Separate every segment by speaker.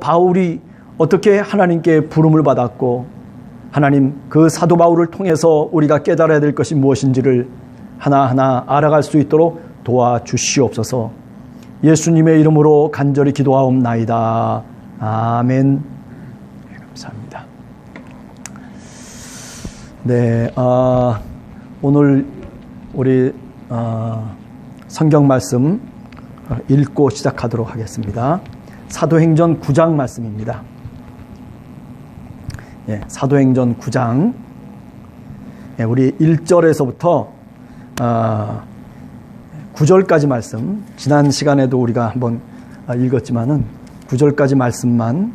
Speaker 1: 바울이 어떻게 하나님께 부름을 받았고 하나님 그 사도 바울을 통해서 우리가 깨달아야 될 것이 무엇인지를 하나하나 알아갈 수 있도록 도와주시옵소서. 예수님의 이름으로 간절히 기도하옵나이다. 아멘. 감사합니다. 네, 오늘 우리 성경 말씀 읽고 시작하도록 하겠습니다. 사도행전 9장 말씀입니다. 예, 사도행전 9장. 예, 우리 1절에서부터 9절까지 말씀, 지난 시간에도 우리가 한번 읽었지만은 9절까지 말씀만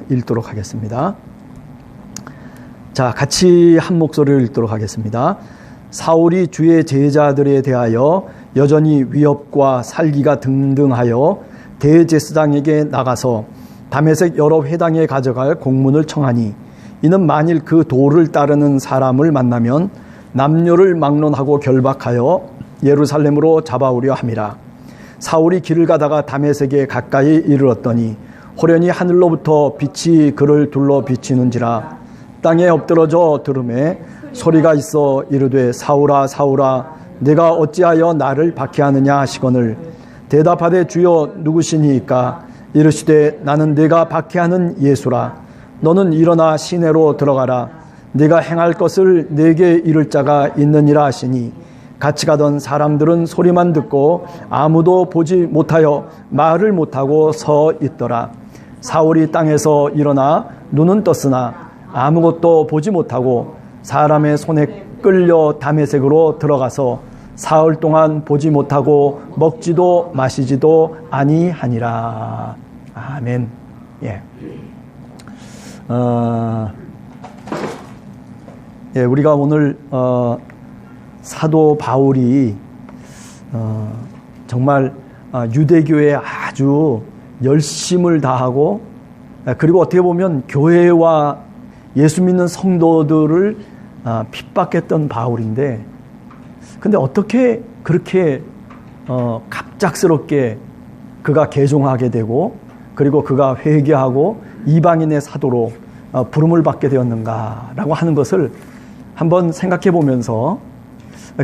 Speaker 1: 읽도록 하겠습니다. 자, 같이 한 목소리를 읽도록 하겠습니다. 사울이 주의 제자들에 대하여 여전히 위협과 살기가 등등하여 대제사장에게 나가서 다메섹 여러 회당에 가져갈 공문을 청하니 이는 만일 그 도를 따르는 사람을 만나면 남녀를 막론하고 결박하여 예루살렘으로 잡아오려 함이라. 사울이 길을 가다가 다메섹에 가까이 이르렀더니 호련히 하늘로부터 빛이 그를 둘러 비치는지라. 땅에 엎드러져 들음에 소리가 있어 이르되 사울아 사울아 내가 어찌하여 나를 박해하느냐 하시거늘 대답하되 주여 누구시니이까. 이르시되 나는 내가 박해하는 예수라. 너는 일어나 시내로 들어가라. 네가 행할 것을 내게 이를 자가 있느니라 하시니 같이 가던 사람들은 소리만 듣고 아무도 보지 못하여 말을 못하고 서 있더라. 사울이 땅에서 일어나 눈은 떴으나 아무것도 보지 못하고 사람의 손에 끌려 다메섹으로 들어가서 사흘 동안 보지 못하고 먹지도 마시지도 아니하니라. 아멘. 예. 예, 우리가 오늘 사도 바울이 정말 유대교에 아주 열심을 다하고 그리고 어떻게 보면 교회와 예수 믿는 성도들을 핍박했던 바울인데, 근데 어떻게 그렇게 갑작스럽게 그가 개종하게 되고 그리고 그가 회개하고 이방인의 사도로 부름을 받게 되었는가라고 하는 것을 한번 생각해 보면서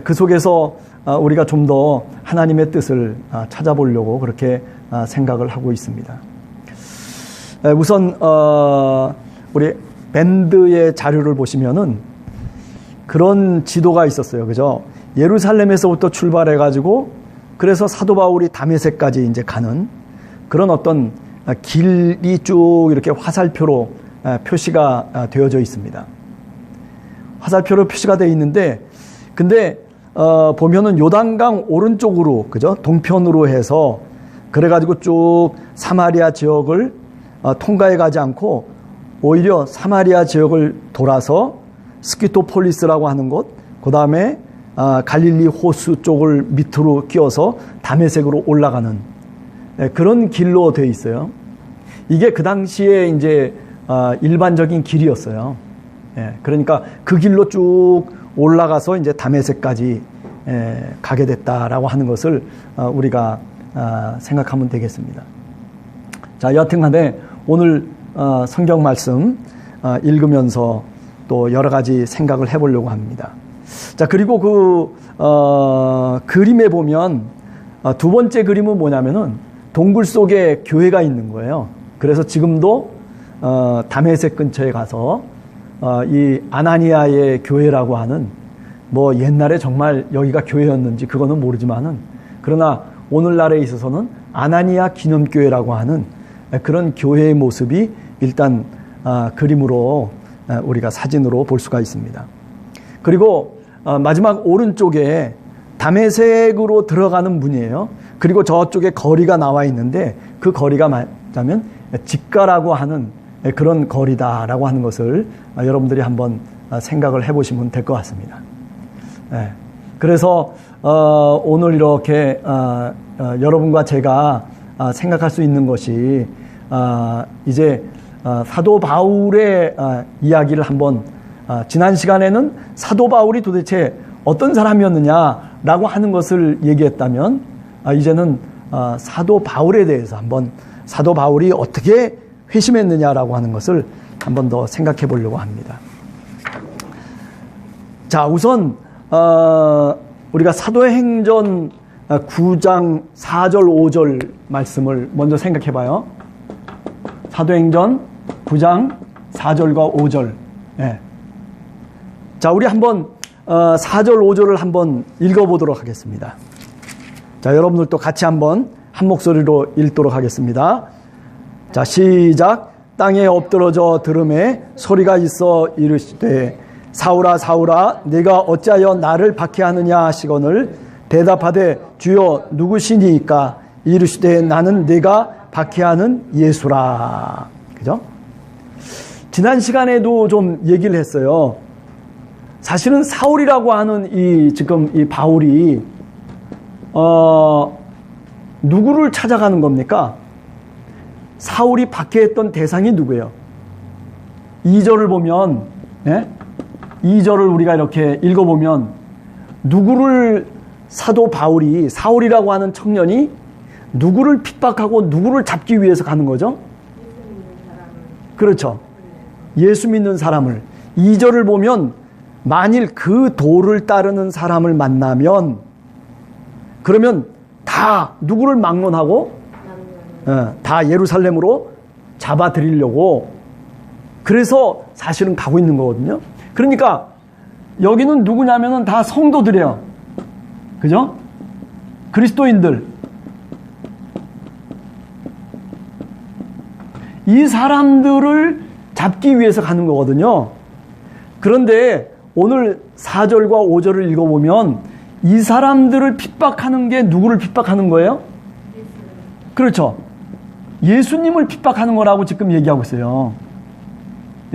Speaker 1: 그 속에서 우리가 좀 더 하나님의 뜻을 찾아보려고 그렇게 생각을 하고 있습니다. 우선 우리 밴드의 자료를 보시면은 그런 지도가 있었어요. 그죠? 예루살렘에서부터 출발해 가지고 그래서 사도 바울이 다메섹까지 이제 가는 그런 어떤 길이 쭉 이렇게 화살표로 표시가 되어져 있습니다. 화살표로 표시가 되어 있는데, 근데 보면은 요단강 오른쪽으로, 그죠? 동편으로 해서 그래가지고 쭉 사마리아 지역을 통과해 가지 않고 오히려 사마리아 지역을 돌아서 스키토폴리스라고 하는 곳, 그 다음에 갈릴리 호수 쪽을 밑으로 끼워서 다메섹으로 올라가는 그런 길로 되어 있어요. 이게 그 당시에 이제 일반적인 길이었어요. 그러니까 그 길로 쭉 올라가서 이제 다메섹까지 가게 됐다라고 하는 것을 우리가 생각하면 되겠습니다. 자, 여튼간에 오늘 성경 말씀 읽으면서 또 여러 가지 생각을 해보려고 합니다. 자, 그리고 그 그림에 보면 두 번째 그림은 뭐냐면은 동굴 속에 교회가 있는 거예요. 그래서 지금도 다메섹 근처에 가서 이 아나니아의 교회라고 하는, 뭐 옛날에 정말 여기가 교회였는지 그거는 모르지만은, 그러나 오늘날에 있어서는 아나니아 기념교회라고 하는 그런 교회의 모습이 일단 그림으로 우리가 사진으로 볼 수가 있습니다. 그리고 마지막 오른쪽에 다메섹으로 들어가는 문이에요. 그리고 저쪽에 거리가 나와 있는데 그 거리가 말하자면 직가라고 하는 그런 거리다라고 하는 것을 여러분들이 한번 생각을 해보시면 될 것 같습니다. 그래서 오늘 이렇게 여러분과 제가 생각할 수 있는 것이 이제 사도 바울의 이야기를 한번, 지난 시간에는 사도 바울이 도대체 어떤 사람이었느냐라고 하는 것을 얘기했다면, 이제는 사도 바울에 대해서 한번, 사도 바울이 어떻게 회심했느냐라고 하는 것을 한 번 더 생각해 보려고 합니다. 자, 우선 우리가 사도행전 9장 4절 5절 말씀을 먼저 생각해 봐요. 사도행전 9장 4절과 5절. 네. 자, 우리 한번 4절 5절을 한번 읽어보도록 하겠습니다. 자, 여러분들도 같이 한번 한 목소리로 읽도록 하겠습니다. 자, 시작. 땅에 엎드러져 들음에 소리가 있어 이르시되 사울아 사울아 네가 어찌하여 나를 박해하느냐 하시거늘 대답하되 주여 누구시니이까 이르시되 나는 네가 박해하는 예수라. 그죠? 지난 시간에도 좀 얘기를 했어요. 사실은 사울이라고 하는 지금 이 바울이 누구를 찾아가는 겁니까? 사울이 박해했던 대상이 누구예요? 2절을 보면, 예? 2절을 우리가 이렇게 읽어보면, 누구를 사도 바울이, 사울이라고 하는 청년이 누구를 핍박하고 누구를 잡기 위해서 가는 거죠? 그렇죠. 예수 믿는 사람을. 2절을 보면, 만일 그 도를 따르는 사람을 만나면, 그러면 다 누구를 막론하고 다 예루살렘으로 잡아들이려고 그래서 사실은 가고 있는 거거든요. 그러니까 여기는 누구냐면은 다 성도들이에요. 그죠? 그리스도인들. 이 사람들을 잡기 위해서 가는 거거든요. 그런데 오늘 4절과 5절을 읽어보면 이 사람들을 핍박하는 게 누구를 핍박하는 거예요? 그렇죠. 예수님을 핍박하는 거라고 지금 얘기하고 있어요.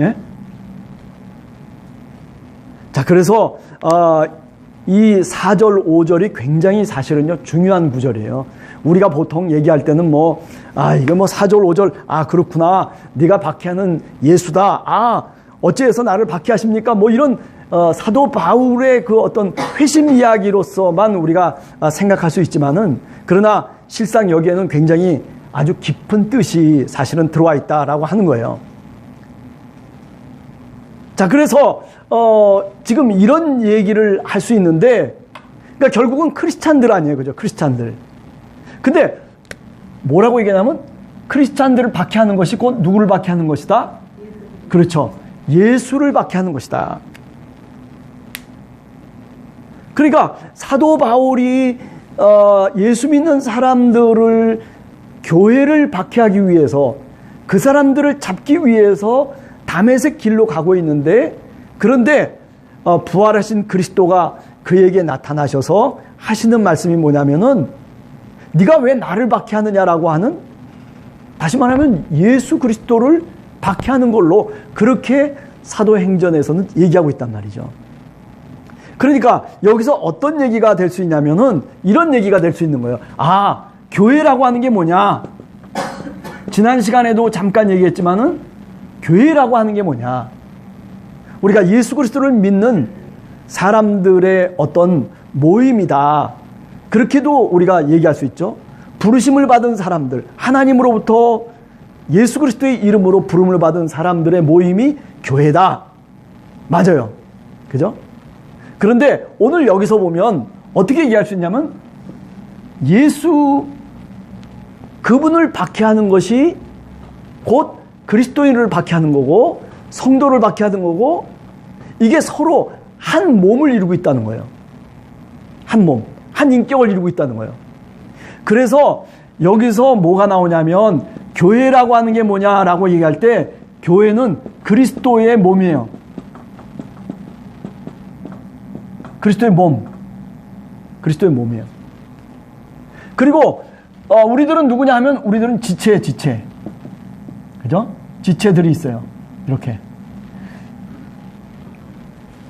Speaker 1: 예? 자, 그래서 이 4절, 5절이 굉장히 사실은요 중요한 구절이에요. 우리가 보통 얘기할 때는 이거 4절, 5절, 그렇구나. 네가 박해하는 예수다. 어찌해서 나를 박해하십니까? 이런 사도 바울의 그 어떤 회심 이야기로서만 우리가 생각할 수 있지만은, 그러나 실상 여기에는 굉장히 아주 깊은 뜻이 사실은 들어와 있다라고 하는 거예요. 자, 그래서 지금 이런 얘기를 할 수 있는데, 그러니까 결국은 크리스찬들 아니에요, 그죠? 크리스찬들. 근데 뭐라고 얘기하냐면 크리스찬들을 박해하는 것이 곧 누구를 박해하는 것이다? 그렇죠. 예수를 박해하는 것이다. 그러니까 사도 바울이 예수 믿는 사람들을, 교회를 박해하기 위해서, 그 사람들을 잡기 위해서 다메섹 길로 가고 있는데, 그런데 부활하신 그리스도가 그에게 나타나셔서 하시는 말씀이 뭐냐면은, 네가 왜 나를 박해하느냐라고 하는, 다시 말하면 예수 그리스도를 박해하는 걸로 그렇게 사도행전에서는 얘기하고 있단 말이죠. 그러니까 여기서 어떤 얘기가 될 수 있냐면은 이런 얘기가 될 수 있는 거예요. 교회라고 하는 게 뭐냐? 지난 시간에도 잠깐 얘기했지만은 교회라고 하는 게 뭐냐? 우리가 예수 그리스도를 믿는 사람들의 어떤 모임이다. 그렇게도 우리가 얘기할 수 있죠. 부르심을 받은 사람들, 하나님으로부터 예수 그리스도의 이름으로 부름을 받은 사람들의 모임이 교회다. 맞아요. 그죠? 그런데 오늘 여기서 보면 어떻게 얘기할 수 있냐면, 예수 그분을 박해하는 것이 곧 그리스도인을 박해하는 거고, 성도를 박해하는 거고, 이게 서로 한 몸을 이루고 있다는 거예요. 한 몸, 한 인격을 이루고 있다는 거예요. 그래서 여기서 뭐가 나오냐면, 교회라고 하는 게 뭐냐라고 얘기할 때, 교회는 그리스도의 몸이에요. 그리스도의 몸. 그리스도의 몸이에요. 그리고 우리들은 누구냐 하면, 우리들은 지체예요, 지체. 그죠? 지체들이 있어요. 이렇게.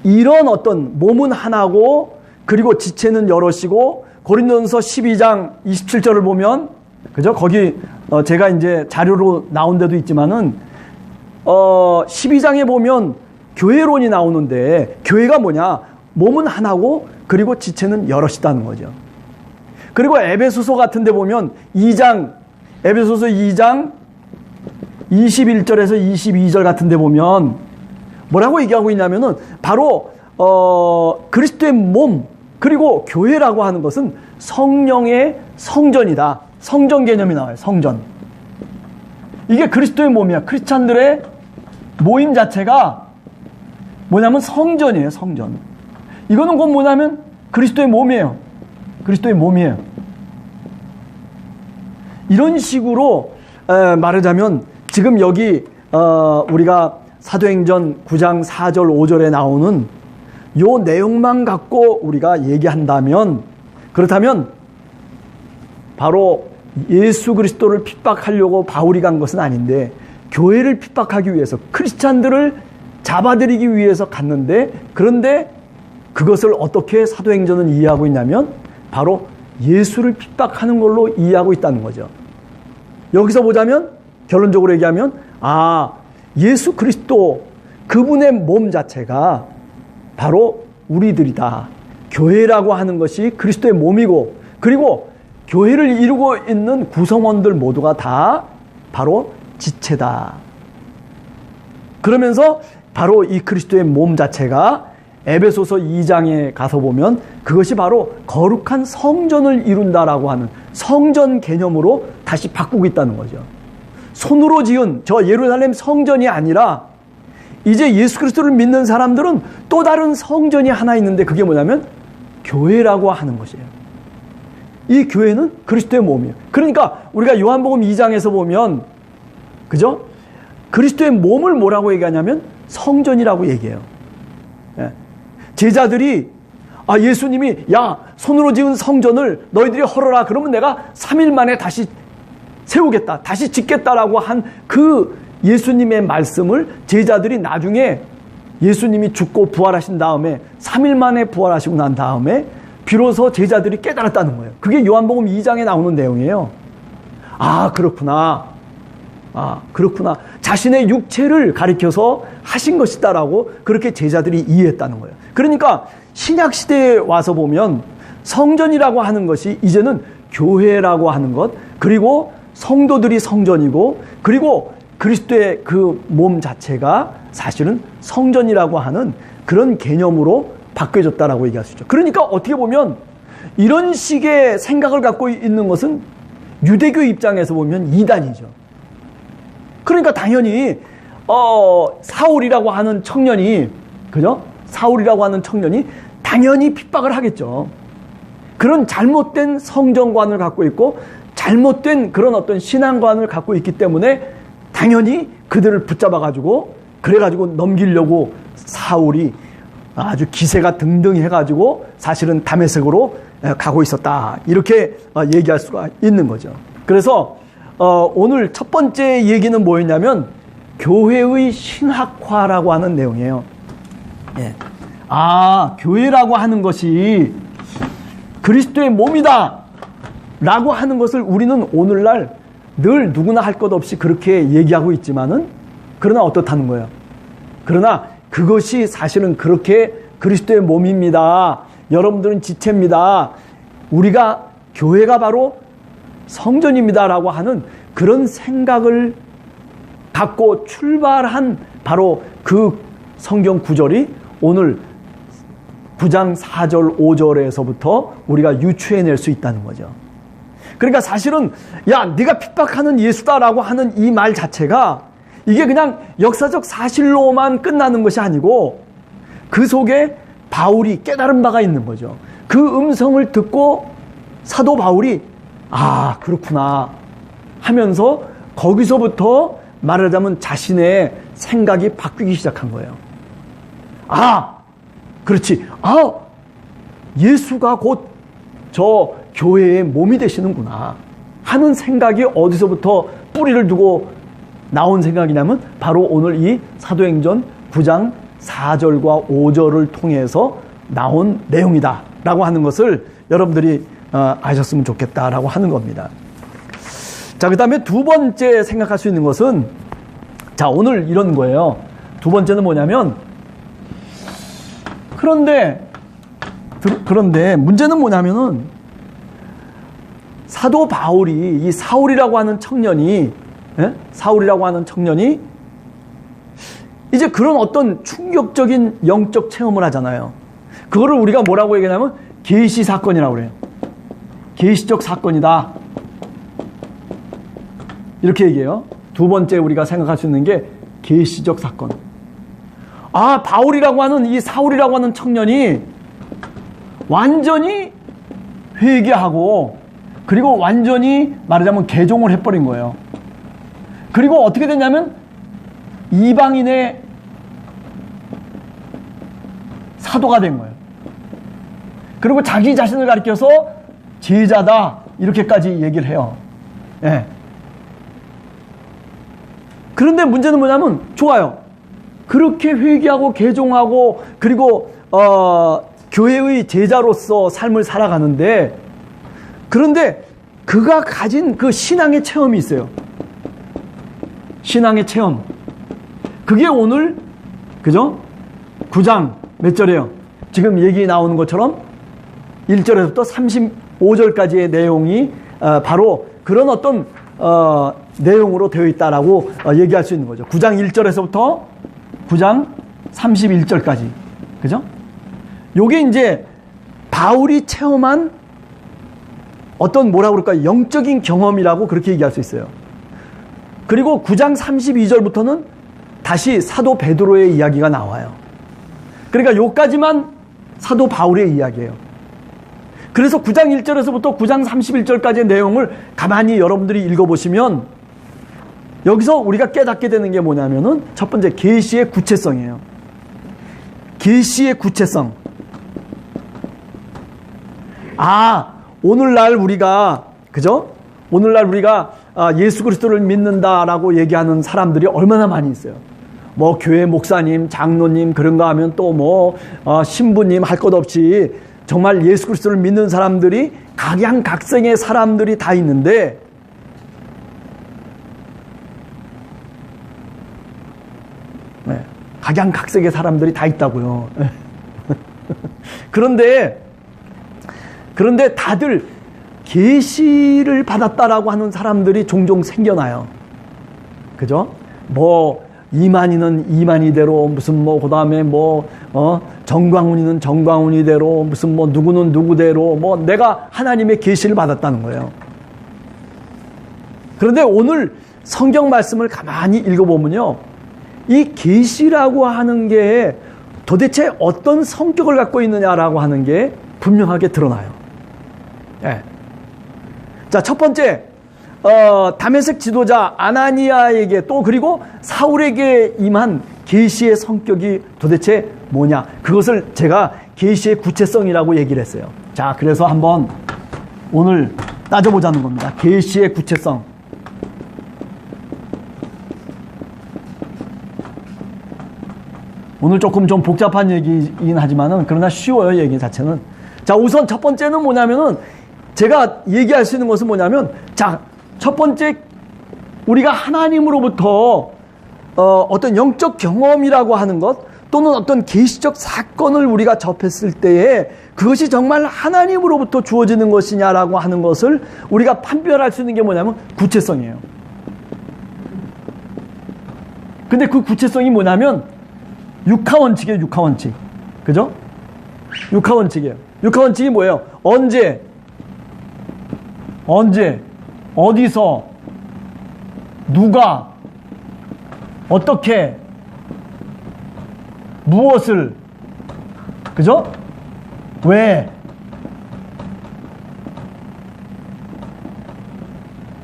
Speaker 1: 이런 어떤 몸은 하나고, 그리고 지체는 여럿이고, 고린도전서 12장 27절을 보면, 그죠? 거기 제가 이제 자료로 나온 데도 있지만은 12장에 보면 교회론이 나오는데, 교회가 뭐냐? 몸은 하나고 그리고 지체는 여럿이다는 거죠. 그리고 에베소서 같은 데 보면 에베소서 2장 21절에서 22절 같은 데 보면 뭐라고 얘기하고 있냐면은 바로 그리스도의 몸 그리고 교회라고 하는 것은 성령의 성전이다. 성전 개념이 나와요. 성전. 이게 그리스도의 몸이야. 크리스찬들의 모임 자체가 뭐냐면 성전이에요. 성전. 이거는 곧 뭐냐면 그리스도의 몸이에요. 그리스도의 몸이에요. 이런 식으로 말하자면 지금 여기 우리가 사도행전 9장 4절 5절에 나오는 요 내용만 갖고 우리가 얘기한다면, 그렇다면 바로 예수 그리스도를 핍박하려고 바울이 간 것은 아닌데 교회를 핍박하기 위해서, 크리스찬들을 잡아들이기 위해서 갔는데, 그런데 그것을 어떻게 사도행전은 이해하고 있냐면 바로 예수를 핍박하는 걸로 이해하고 있다는 거죠. 여기서 보자면 결론적으로 얘기하면 예수 그리스도 그분의 몸 자체가 바로 우리들이다. 교회라고 하는 것이 그리스도의 몸이고, 그리고 교회를 이루고 있는 구성원들 모두가 다 바로 지체다. 그러면서 바로 이 그리스도의 몸 자체가 에베소서 2장에 가서 보면 그것이 바로 거룩한 성전을 이룬다라고 하는 성전 개념으로 다시 바꾸고 있다는 거죠. 손으로 지은 저 예루살렘 성전이 아니라 이제 예수 그리스도를 믿는 사람들은 또 다른 성전이 하나 있는데 그게 뭐냐면 교회라고 하는 것이에요. 이 교회는 그리스도의 몸이에요. 그러니까 우리가 요한복음 2장에서 보면, 그죠? 그리스도의 몸을 뭐라고 얘기하냐면 성전이라고 얘기해요. 제자들이 예수님이 손으로 지은 성전을 너희들이 헐어라. 그러면 내가 3일 만에 다시 세우겠다. 다시 짓겠다라고 한 그 예수님의 말씀을 제자들이 나중에 예수님이 죽고 부활하신 다음에 3일 만에 부활하시고 난 다음에 비로소 제자들이 깨달았다는 거예요. 그게 요한복음 2장에 나오는 내용이에요. 그렇구나. 그렇구나. 자신의 육체를 가리켜서 하신 것이다라고 그렇게 제자들이 이해했다는 거예요. 그러니까 신약 시대에 와서 보면 성전이라고 하는 것이 이제는 교회라고 하는 것, 그리고 성도들이 성전이고, 그리고 그리스도의 그 몸 자체가 사실은 성전이라고 하는 그런 개념으로 바뀌어졌다라고 얘기할 수 있죠. 그러니까 어떻게 보면 이런 식의 생각을 갖고 있는 것은 유대교 입장에서 보면 이단이죠. 그러니까 당연히 사울이라고 하는 청년이, 그죠? 사울이라고 하는 청년이 당연히 핍박을 하겠죠. 그런 잘못된 성전관을 갖고 있고 잘못된 그런 어떤 신앙관을 갖고 있기 때문에 당연히 그들을 붙잡아가지고 그래가지고 넘기려고 사울이 아주 기세가 등등해가지고 사실은 다메섹으로 가고 있었다. 이렇게 얘기할 수가 있는 거죠. 그래서 오늘 첫 번째 얘기는 뭐였냐면 교회의 신학화라고 하는 내용이에요. 교회라고 하는 것이 그리스도의 몸이다 라고 하는 것을 우리는 오늘날 늘 누구나 할 것 없이 그렇게 얘기하고 있지만은, 그러나 어떻다는 거예요? 그러나 그것이 사실은 그렇게 그리스도의 몸입니다. 여러분들은 지체입니다. 우리가 교회가 바로 성전입니다라고 하는 그런 생각을 갖고 출발한 바로 그 성경 구절이 오늘 9장 4절 5절에서부터 우리가 유추해낼 수 있다는 거죠. 그러니까 사실은 네가 핍박하는 예수다라고 하는 이 말 자체가 이게 그냥 역사적 사실로만 끝나는 것이 아니고 그 속에 바울이 깨달은 바가 있는 거죠. 그 음성을 듣고 사도 바울이 그렇구나 하면서 거기서부터 말하자면 자신의 생각이 바뀌기 시작한 거예요. 그렇지. 예수가 곧 저 교회의 몸이 되시는구나 하는 생각이 어디서부터 뿌리를 두고 나온 생각이냐면 바로 오늘 이 사도행전 9장 4절과 5절을 통해서 나온 내용이다 라고 하는 것을 여러분들이 아셨으면 좋겠다라고 하는 겁니다. 자, 그 다음에 두 번째 생각할 수 있는 것은, 오늘 이런 거예요. 두 번째는 뭐냐면, 그런데 문제는 뭐냐면은 사도 바울이 이 사울이라고 하는 청년이 예? 사울이라고 하는 청년이 이제 그런 어떤 충격적인 영적 체험을 하잖아요. 그거를 우리가 뭐라고 얘기하냐면 계시 사건이라고 그래요. 계시적 사건이다. 이렇게 얘기해요. 두 번째 우리가 생각할 수 있는 게 계시적 사건. 아, 바울이라고 하는 이 사울이라고 하는 청년이 완전히 회개하고 그리고 완전히 말하자면 개종을 해버린 거예요. 그리고 어떻게 됐냐면 이방인의 사도가 된 거예요. 그리고 자기 자신을 가리켜서 제자다 이렇게까지 얘기를 해요. 예. 그런데 문제는 뭐냐면 좋아요. 그렇게 회개하고 개종하고 그리고 교회의 제자로서 삶을 살아가는데 그런데 그가 가진 그 신앙의 체험이 있어요. 신앙의 체험. 그게 오늘 그죠? 9장 몇 절이에요? 지금 얘기 나오는 것처럼 1절에서부터 35절까지의 내용이 바로 그런 어떤 내용으로 되어 있다라고 얘기할 수 있는 거죠. 9장 1절에서부터 9장 31절까지. 그죠? 요게 이제 바울이 체험한 어떤 뭐라고 그럴까 영적인 경험이라고 그렇게 얘기할 수 있어요. 그리고 9장 32절부터는 다시 사도 베드로의 이야기가 나와요. 그러니까 요까지만 사도 바울의 이야기예요. 그래서 9장 1절에서부터 9장 31절까지의 내용을 가만히 여러분들이 읽어보시면 여기서 우리가 깨닫게 되는 게 뭐냐면은 첫 번째 계시의 구체성이에요. 계시의 구체성. 아, 오늘날 우리가 그죠? 오늘날 우리가 예수 그리스도를 믿는다라고 얘기하는 사람들이 얼마나 많이 있어요. 뭐 교회 목사님, 장로님 그런가 하면 또 뭐 신부님 할 것 없이 정말 예수 그리스도를 믿는 사람들이 각양각색의 사람들이 다 있는데 네, 각양각색의 사람들이 다 있다고요. 그런데 다들 계시를 받았다라고 하는 사람들이 종종 생겨나요. 그죠? 뭐 이만희는 이만희대로 무슨 뭐 그다음에 뭐 정광훈이는 정광훈이대로 무슨 뭐 누구는 누구대로 뭐 내가 하나님의 계시를 받았다는 거예요. 그런데 오늘 성경 말씀을 가만히 읽어보면요, 이 계시라고 하는 게 도대체 어떤 성격을 갖고 있느냐라고 하는 게 분명하게 드러나요. 네. 자, 첫 번째 다메섹 지도자 아나니아에게 또 그리고 사울에게 임한 계시의 성격이 도대체 뭐냐? 그것을 제가 계시의 구체성이라고 얘기를 했어요. 자, 그래서 한번 오늘 따져보자는 겁니다. 계시의 구체성. 오늘 조금 좀 복잡한 얘기이긴 하지만은 그러나 쉬워요, 얘기 자체는. 자, 우선 첫 번째는 뭐냐면은 제가 얘기할 수 있는 것은 뭐냐면, 자, 첫 번째 우리가 하나님으로부터 어떤 영적 경험이라고 하는 것 또는 어떤 계시적 사건을 우리가 접했을 때에 그것이 정말 하나님으로부터 주어지는 것이냐라고 하는 것을 우리가 판별할 수 있는 게 뭐냐면 구체성이에요. 근데 그 구체성이 뭐냐면 육하원칙이에요. 육하원칙. 그죠? 육하원칙이에요. 육하원칙이 뭐예요? 언제 어디서 누가 어떻게 무엇을 그죠? 왜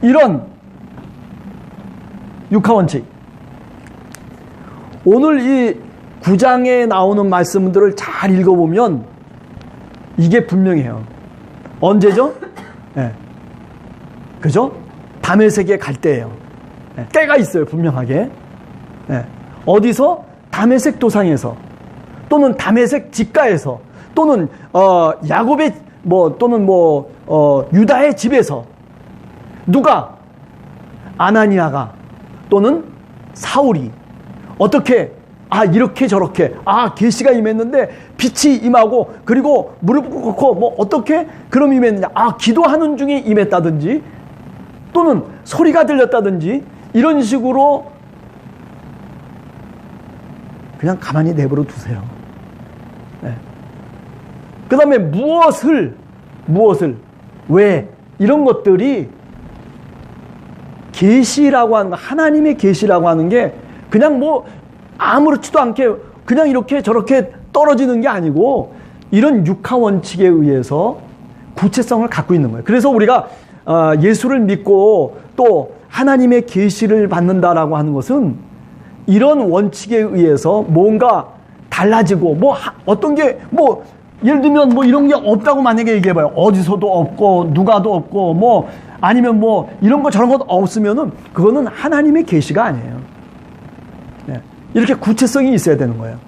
Speaker 1: 이런 육하원칙. 오늘 이 9장에 나오는 말씀들을 잘 읽어보면 이게 분명해요. 언제죠? 네. 그죠? 다메섹에 갈 때예요. 네. 때가 있어요, 분명하게. 네. 어디서? 다메섹 도상에서 또는 다메섹 집가에서 또는 야곱의 또는 유다의 집에서 누가? 아나니아가 또는 사울이 어떻게 이렇게 저렇게 계시가 임했는데 빛이 임하고 그리고 무릎 꿇고 어떻게 그럼 임했느냐, 기도하는 중에 임했다든지 또는 소리가 들렸다든지 이런 식으로 그냥 가만히 내버려 두세요. 네. 그 다음에 무엇을, 왜, 이런 것들이 계시라고 하는 거, 하나님의 계시라고 하는 게 그냥 뭐 아무렇지도 않게 그냥 이렇게 저렇게 떨어지는 게 아니고 이런 육하 원칙에 의해서 구체성을 갖고 있는 거예요. 그래서 우리가 예수를 믿고 또 하나님의 계시를 받는다라고 하는 것은 이런 원칙에 의해서 뭔가 달라지고 뭐 어떤 게 뭐 예를 들면 뭐 이런 게 없다고 만약에 얘기해봐요. 어디서도 없고 누가도 없고 뭐 아니면 뭐 이런 거 저런 것 없으면은 그거는 하나님의 계시가 아니에요. 네. 이렇게 구체성이 있어야 되는 거예요.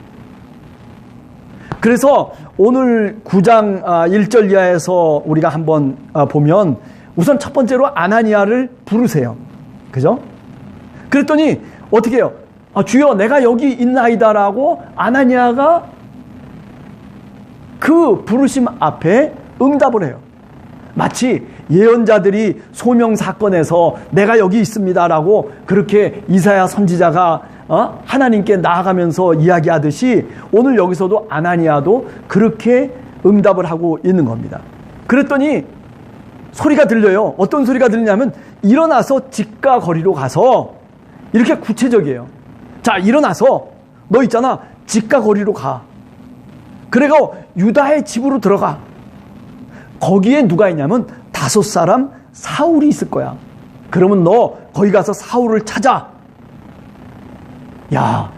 Speaker 1: 그래서 오늘 9장 1절 이하에서 우리가 한번 보면 우선 첫 번째로 아나니아를 부르세요. 그죠? 그랬더니 어떻게 해요? 주여 내가 여기 있나이다라고 아나니아가 그 부르심 앞에 응답을 해요. 마치 예언자들이 소명 사건에서 내가 여기 있습니다라고 그렇게 이사야 선지자가 하나님께 나아가면서 이야기하듯이 오늘 여기서도 아나니아도 그렇게 응답을 하고 있는 겁니다. 그랬더니 소리가 들려요. 어떤 소리가 들리냐면 일어나서 집과 거리로 가서 이렇게 구체적이에요. 자, 일어나서 너 있잖아. 집과 거리로 가. 그래가 유다의 집으로 들어가. 거기에 누가 있냐면 5 사울이 있을 거야. 그러면 너 거기 가서 사울을 찾아. 야,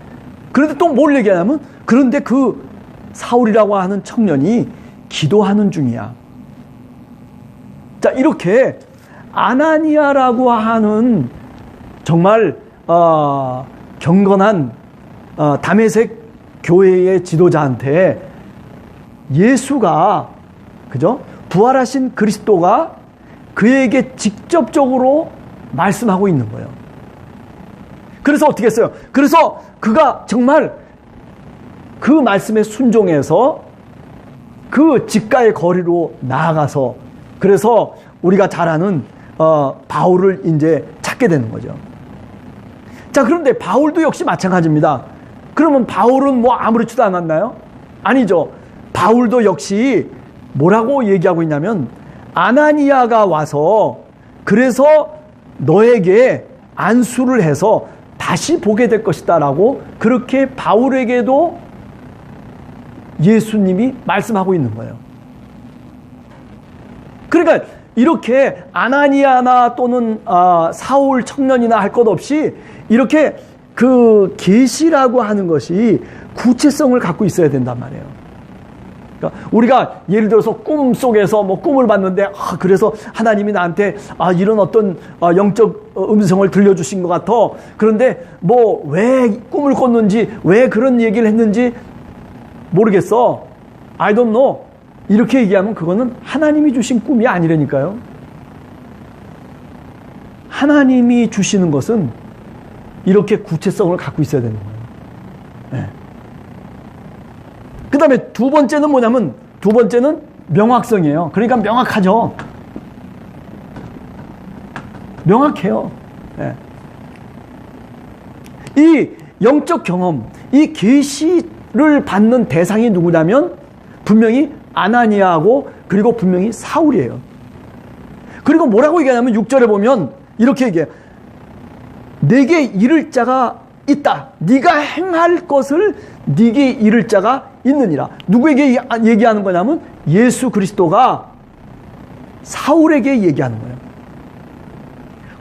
Speaker 1: 그런데 또 뭘 얘기하냐면 그런데 그 사울이라고 하는 청년이 기도하는 중이야. 자, 이렇게 아나니아라고 하는 정말 경건한 다메섹 교회의 지도자한테 예수가, 그죠? 부활하신 그리스도가 그에게 직접적으로 말씀하고 있는 거예요. 그래서 어떻게 했어요? 그래서 그가 정말 그 말씀에 순종해서 그 집가의 거리로 나아가서 그래서 우리가 잘 아는 바울을 이제 찾게 되는 거죠. 자, 그런데 바울도 역시 마찬가지입니다. 그러면 바울은 뭐 아무렇지도 않았나요? 아니죠. 바울도 역시 뭐라고 얘기하고 있냐면 아나니아가 와서 그래서 너에게 안수를 해서 다시 보게 될 것이다 라고 그렇게 바울에게도 예수님이 말씀하고 있는 거예요. 그러니까 이렇게 아나니아나 또는 사울 청년이나 할 것 없이 이렇게 그 계시라고 하는 것이 구체성을 갖고 있어야 된단 말이에요. 그러니까 우리가 예를 들어서 꿈 속에서 뭐 꿈을 봤는데 그래서 하나님이 나한테 이런 어떤 영적 음성을 들려주신 것 같아. 그런데 뭐 왜 꿈을 꿨는지 왜 그런 얘기를 했는지 모르겠어. I don't know. 이렇게 얘기하면 그거는 하나님이 주신 꿈이 아니라니까요. 하나님이 주시는 것은 이렇게 구체성을 갖고 있어야 되는 거예요. 네. 그 다음에 두 번째는 뭐냐면 두 번째는 명확성이에요. 그러니까 명확하죠. 명확해요. 네. 이 영적 경험, 이 계시를 받는 대상이 누구냐면 분명히 아나니아하고 그리고 분명히 사울이에요. 그리고 뭐라고 얘기하냐면 6절에 보면 이렇게 얘기해요. 내게 이를 자가 있다. 네가 행할 것을 네게 이를 자가 있느니라. 누구에게 얘기하는 거냐면 예수 그리스도가 사울에게 얘기하는 거예요.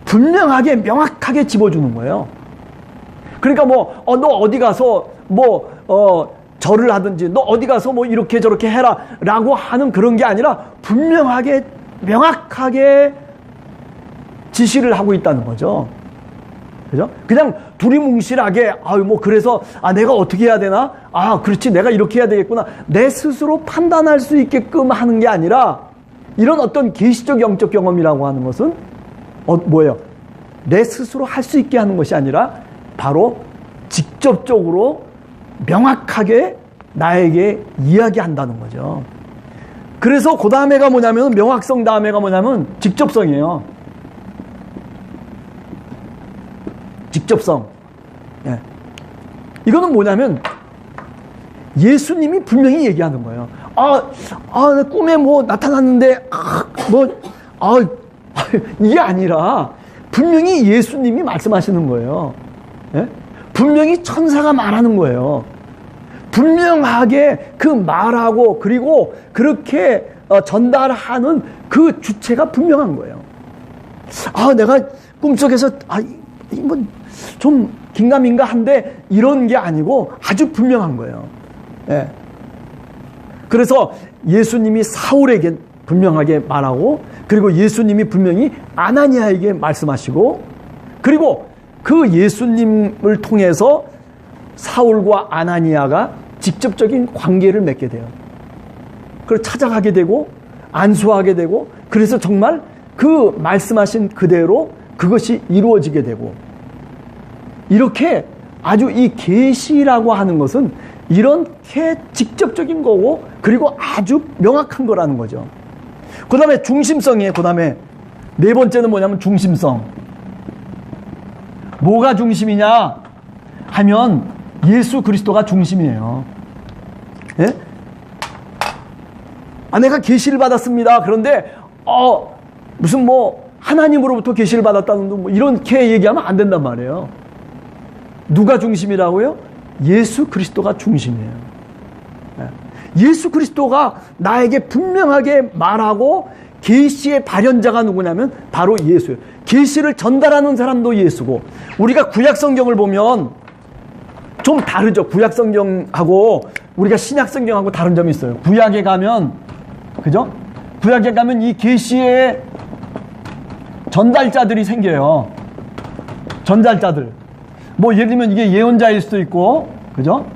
Speaker 1: 분명하게 명확하게 집어주는 거예요. 그러니까 뭐 너 어디 가서 절을 하든지 너 어디 가서 뭐 이렇게 저렇게 해라 라고 하는 그런 게 아니라 분명하게 명확하게 지시를 하고 있다는 거죠. 그죠? 그냥 두리뭉실하게 뭐 그래서 내가 어떻게 해야 되나? 그렇지 내가 이렇게 해야 되겠구나. 내 스스로 판단할 수 있게끔 하는 게 아니라 이런 어떤 계시적 영적 경험이라고 하는 것은 뭐예요? 내 스스로 할 수 있게 하는 것이 아니라 바로 직접적으로 명확하게 나에게 이야기한다는 거죠. 그래서 그 다음에가 뭐냐면 명확성 다음에가 뭐냐면 직접성이에요. 직접성. 예. 이거는 뭐냐면 예수님이 분명히 얘기하는 거예요. 내 꿈에 뭐 나타났는데, 이게 아니라 분명히 예수님이 말씀하시는 거예요. 예? 분명히 천사가 말하는 거예요. 분명하게 그 말하고 그리고 그렇게 전달하는 그 주체가 분명한 거예요. 내가 꿈속에서 뭐 좀 긴가민가한데 이런 게 아니고 아주 분명한 거예요. 예. 그래서 예수님이 사울에게 분명하게 말하고 그리고 예수님이 분명히 아나니아에게 말씀하시고 그리고 그 예수님을 통해서 사울과 아나니아가 직접적인 관계를 맺게 돼요. 그걸 찾아가게 되고 안수하게 되고 그래서 정말 그 말씀하신 그대로 그것이 이루어지게 되고 이렇게 아주 이 계시라고 하는 것은 이렇게 직접적인 거고 그리고 아주 명확한 거라는 거죠. 그 다음에 중심성이에요. 그 다음에 네 번째는 뭐냐면 중심성. 뭐가 중심이냐 하면 예수 그리스도가 중심이에요. 예? 내가 계시를 받았습니다. 그런데 무슨 뭐 하나님으로부터 계시를 받았다는 뭐 이렇게 얘기하면 안 된단 말이에요. 누가 중심이라고요? 예수 그리스도가 중심이에요. 예수 그리스도가 나에게 분명하게 말하고 계시의 발현자가 누구냐면 바로 예수예요. 계시를 전달하는 사람도 예수고 우리가 구약 성경을 보면 좀 다르죠. 구약 성경하고 우리가 신약 성경하고 다른 점이 있어요. 구약에 가면 그죠? 구약에 가면 이 계시의 전달자들이 생겨요. 전달자들. 뭐 예를 들면 이게 예언자일 수도 있고 그죠?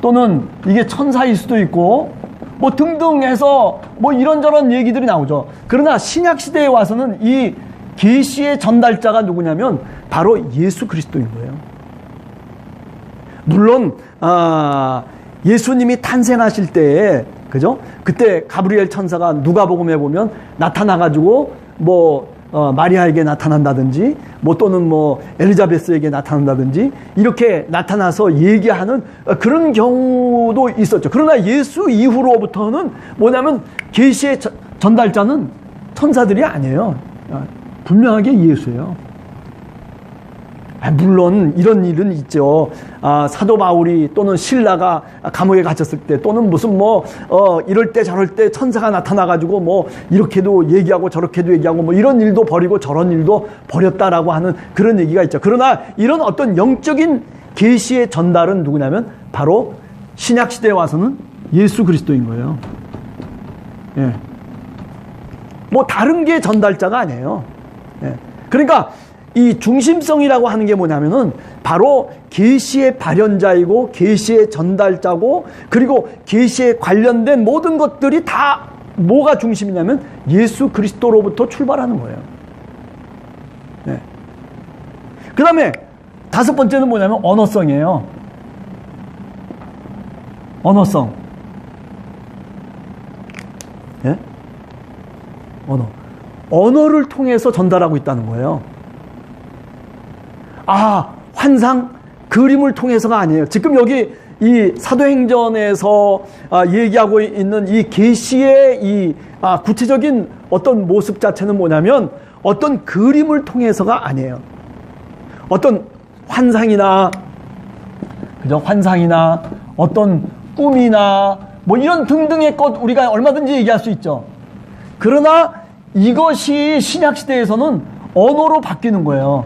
Speaker 1: 또는 이게 천사일 수도 있고 뭐 등등 해서 뭐 이런저런 얘기들이 나오죠. 그러나 신약 시대에 와서는 이 계시의 전달자가 누구냐면 바로 예수 그리스도인 거예요. 물론 예수님이 탄생하실 때에 그죠? 그때 가브리엘 천사가 누가복음에 보면 나타나가지고 뭐 마리아에게 나타난다든지 뭐 또는 뭐 엘리자베스에게 나타난다든지 이렇게 나타나서 얘기하는 그런 경우도 있었죠. 그러나 예수 이후로부터는 뭐냐면 계시의 전달자는 천사들이 아니에요. 분명하게 예수예요. 물론 이런 일은 있죠. 사도 바울이 또는 신라가 감옥에 갇혔을 때 또는 무슨 뭐 이럴 때 저럴 때 천사가 나타나가지고 뭐 이렇게도 얘기하고 저렇게도 얘기하고 뭐 이런 일도 벌이고 저런 일도 벌였다라고 하는 그런 얘기가 있죠. 그러나 이런 어떤 영적인 계시의 전달은 누구냐면 바로 신약 시대에 와서는 예수 그리스도인 거예요. 예. 뭐 다른 게 전달자가 아니에요. 예. 그러니까 이 중심성이라고 하는 게 뭐냐면은 바로 계시의 발현자이고 계시의 전달자고 그리고 계시에 관련된 모든 것들이 다 뭐가 중심이냐면 예수 그리스도로부터 출발하는 거예요. 네. 그 다음에 다섯 번째는 뭐냐면 언어성이에요. 언어성. 네? 언어를 통해서 전달하고 있다는 거예요. 환상, 그림을 통해서가 아니에요. 지금 여기 이 사도행전에서 얘기하고 있는 이 계시의 이 구체적인 어떤 모습 자체는 뭐냐면 어떤 그림을 통해서가 아니에요. 어떤 환상이나 그죠? 환상이나 어떤 꿈이나 뭐 이런 등등의 것 우리가 얼마든지 얘기할 수 있죠. 그러나 이것이 신약 시대에서는 언어로 바뀌는 거예요.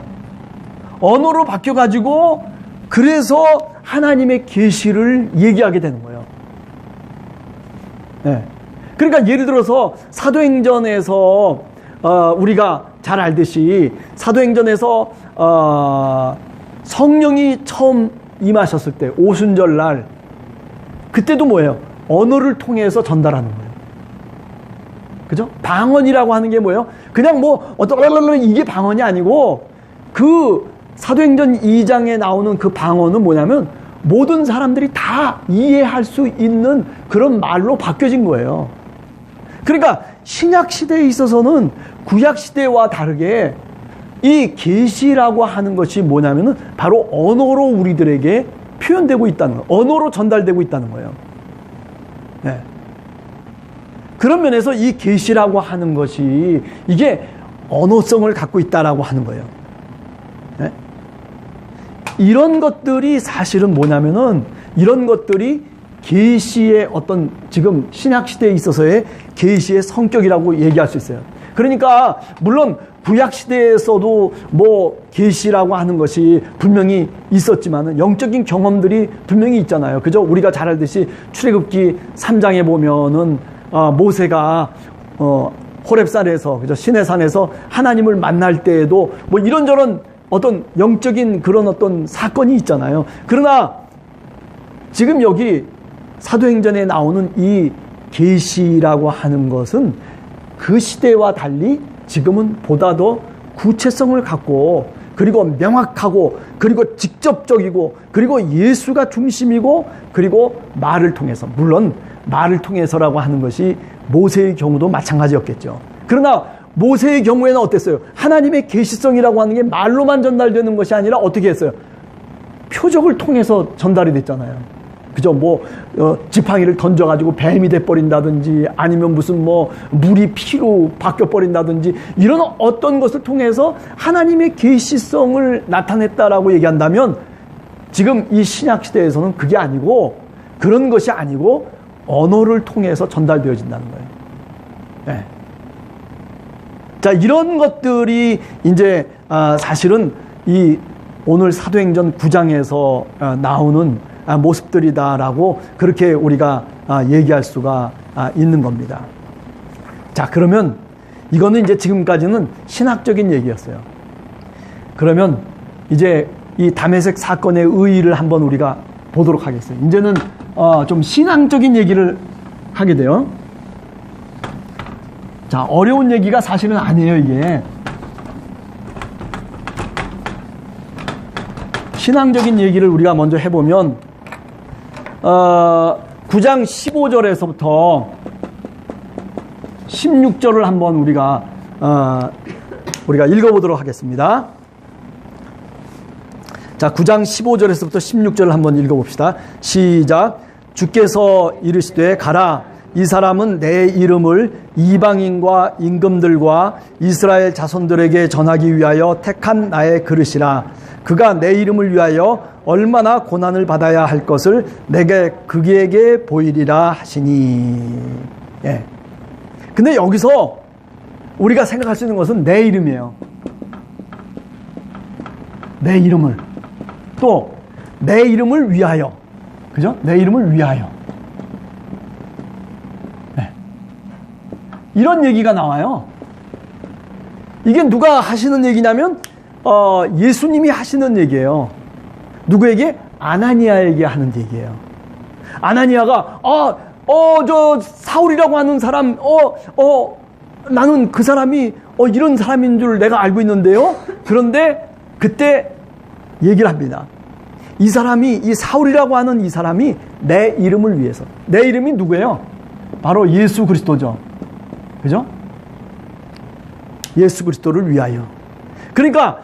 Speaker 1: 언어로 바뀌어가지고 그래서 하나님의 계시를 얘기하게 되는 거예요. 네. 그러니까 예를 들어서 사도행전에서 우리가 잘 알듯이 사도행전에서 성령이 처음 임하셨을 때 오순절 날 그때도 뭐예요? 언어를 통해서 전달하는 거예요. 그죠? 방언이라고 하는 게 뭐예요? 그냥 뭐 이게 방언이 아니고 그 사도행전 2장에 나오는 그 방언은 뭐냐면 모든 사람들이 다 이해할 수 있는 그런 말로 바뀌어진 거예요. 그러니까 신약 시대에 있어서는 구약 시대와 다르게 이 계시라고 하는 것이 뭐냐면은 바로 언어로 우리들에게 표현되고 있다는 거예요. 언어로 전달되고 있다는 거예요. 네. 그런 면에서 이 계시라고 하는 것이 이게 언어성을 갖고 있다라고 하는 거예요. 네? 이런 것들이 사실은 뭐냐면은 이런 것들이 계시의 어떤 지금 신약 시대에 있어서의 계시의 성격이라고 얘기할 수 있어요. 그러니까 물론 구약 시대에서도 뭐 계시라고 하는 것이 분명히 있었지만은 영적인 경험들이 분명히 있잖아요. 그죠? 우리가 잘 알듯이 출애굽기 3장에 보면은 모세가 호렙산에서 그죠? 시내산에서 하나님을 만날 때에도 뭐 이런저런 어떤 영적인 그런 어떤 사건이 있잖아요. 그러나 지금 여기 사도행전에 나오는 이 계시라고 하는 것은 그 시대와 달리 지금은 보다 더 구체성을 갖고 그리고 명확하고 그리고 직접적이고 그리고 예수가 중심이고 그리고 말을 통해서, 물론 말을 통해서라고 하는 것이 모세의 경우도 마찬가지였겠죠. 그러나 모세의 경우에는 어땠어요? 하나님의 계시성이라고 하는 게 말로만 전달되는 것이 아니라 어떻게 했어요? 표적을 통해서 전달이 됐잖아요. 그죠? 뭐 지팡이를 던져가지고 뱀이 돼버린다든지 아니면 무슨 뭐 물이 피로 바뀌어버린다든지 이런 어떤 것을 통해서 하나님의 계시성을 나타냈다라고 얘기한다면 지금 이 신약시대에서는 그게 아니고 그런 것이 아니고 언어를 통해서 전달되어진다는 거예요. 네. 자, 이런 것들이 이제 사실은 이 오늘 사도행전 9장에서 나오는 모습들이다라고 그렇게 우리가 얘기할 수가 있는 겁니다. 자, 그러면 이거는 이제 지금까지는 신학적인 얘기였어요. 그러면 이제 이 다메섹 사건의 의의를 한번 우리가 보도록 하겠어요. 이제는 좀 신앙적인 얘기를 하게 돼요. 자, 어려운 얘기가 사실은 아니에요, 이게. 신앙적인 얘기를 우리가 먼저 해보면 9장 15절에서부터 16절을 한번 우리가 읽어보도록 하겠습니다. 자, 9장 15절에서부터 16절을 한번 읽어봅시다. 시작. 주께서 이르시되 가라. 이 사람은 내 이름을 이방인과 임금들과 이스라엘 자손들에게 전하기 위하여 택한 나의 그릇이라. 그가 내 이름을 위하여 얼마나 고난을 받아야 할 것을 내게 그에게 보이리라 하시니. 예. 근데 여기서 우리가 생각할 수 있는 것은 내 이름이에요. 내 이름을. 또 내 이름을 위하여. 그죠? 내 이름을 위하여. 네. 이런 얘기가 나와요. 이게 누가 하시는 얘기냐면 예수님이 하시는 얘기예요. 누구에게? 아나니아에게 하는 얘기예요. 아나니아가 저 사울이라고 하는 사람 나는 그 사람이 이런 사람인 줄 내가 알고 있는데요. 그런데 그때 얘기를 합니다. 이 사람이, 이 사울이라고 하는 이 사람이 내 이름을 위해서. 내 이름이 누구예요? 바로 예수 그리스도죠. 그죠? 예수 그리스도를 위하여. 그러니까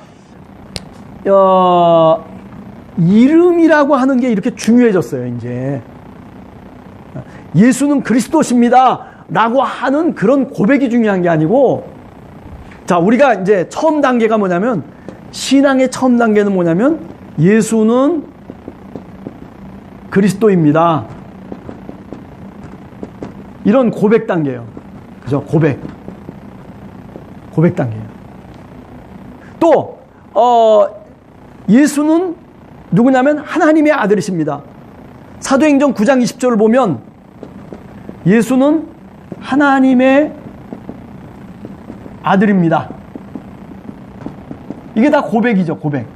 Speaker 1: 이름이라고 하는 게 이렇게 중요해졌어요, 이제. 예수는 그리스도십니다 라고 하는 그런 고백이 중요한 게 아니고, 자, 우리가 이제 처음 단계가 뭐냐면, 신앙의 처음 단계는 뭐냐면, 예수는 그리스도입니다. 이런 고백 단계예요. 그죠? 고백 단계예요. 또 예수는 누구냐면 하나님의 아들이십니다. 사도행전 9장 20절을 보면 예수는 하나님의 아들입니다. 이게 다 고백이죠, 고백.